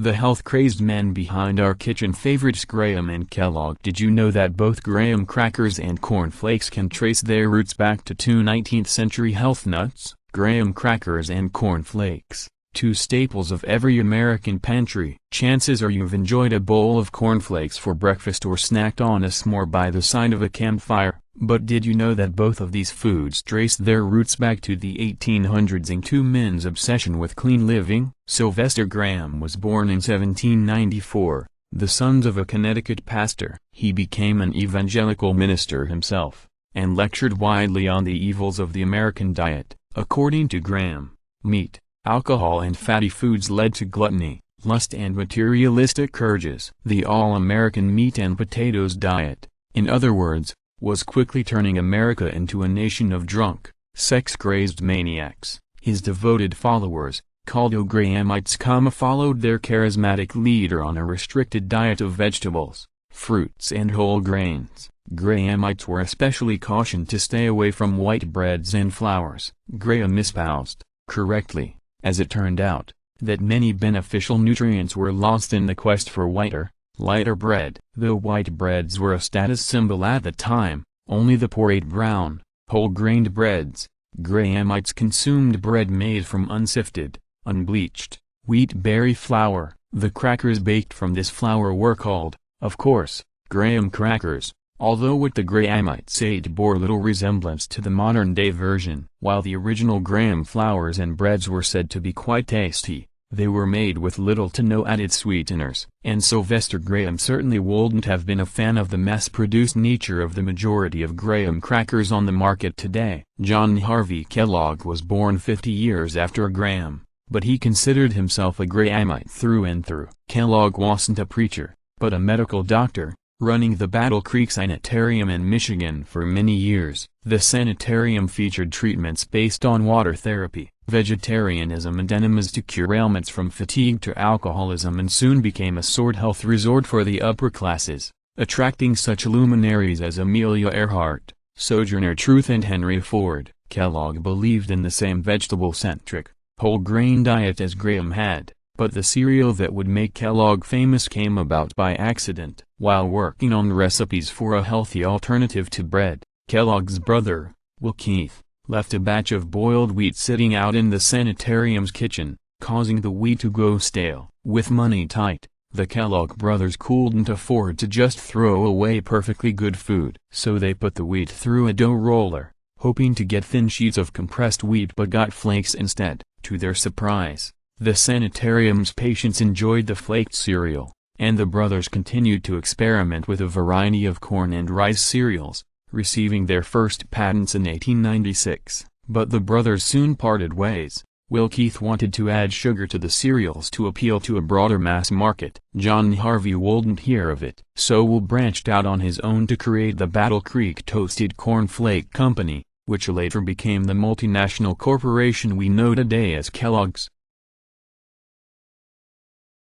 the health-crazed men behind our kitchen favorites Graham and Kellogg. Did you know that both graham crackers and corn flakes can trace their roots back to two 19th-century health nuts? Graham crackers and corn flakes, two staples of every American pantry. Chances are you've enjoyed a bowl of cornflakes for breakfast or snacked on a s'more by the side of a campfire. But did you know that both of these foods trace their roots back to the 1800s and two men's obsession with clean living? Sylvester Graham was born in 1794, the son of a Connecticut pastor. He became an evangelical minister himself, and lectured widely on the evils of the American diet. According to Graham, meat, alcohol and fatty foods led to gluttony, lust and materialistic urges. The all-American meat and potatoes diet, in other words, was quickly turning America into a nation of drunk, sex-crazed maniacs. His devoted followers, called Grahamites, followed their charismatic leader on a restricted diet of vegetables, fruits and whole grains. Grahamites were especially cautioned to stay away from white breads and flours. Graham espoused, correctly, as it turned out, that many beneficial nutrients were lost in the quest for lighter bread. Though white breads were a status symbol at the time, only the poor ate brown, whole-grained breads. Grahamites consumed bread made from unsifted, unbleached, wheat berry flour. The crackers baked from this flour were called, of course, Graham crackers, although what the Grahamites ate bore little resemblance to the modern-day version. While the original Graham flours and breads were said to be quite tasty, they were made with little to no added sweeteners. And Sylvester Graham certainly wouldn't have been a fan of the mass-produced nature of the majority of Graham crackers on the market today. John Harvey Kellogg was born 50 years after Graham, but he considered himself a Grahamite through and through. Kellogg wasn't a preacher, but a medical doctor, running the Battle Creek Sanitarium in Michigan for many years. The sanitarium featured treatments based on water therapy, vegetarianism and enemas to cure ailments from fatigue to alcoholism, and soon became a sword health resort for the upper classes, attracting such luminaries as Amelia Earhart, Sojourner Truth and Henry Ford. Kellogg believed in the same vegetable-centric, whole-grain diet as Graham had, but the cereal that would make Kellogg famous came about by accident. While working on recipes for a healthy alternative to bread, Kellogg's brother, Will Keith, left a batch of boiled wheat sitting out in the sanitarium's kitchen, causing the wheat to go stale. With money tight, the Kellogg brothers couldn't afford to just throw away perfectly good food. So they put the wheat through a dough roller, hoping to get thin sheets of compressed wheat, but got flakes instead. To their surprise, the sanitarium's patients enjoyed the flaked cereal, and the brothers continued to experiment with a variety of corn and rice cereals, receiving their first patents in 1896. But the brothers soon parted ways. Will Keith wanted to add sugar to the cereals to appeal to a broader mass market. John Harvey wouldn't hear of it. So Will branched out on his own to create the Battle Creek Toasted Corn Flake Company, which later became the multinational corporation we know today as Kellogg's.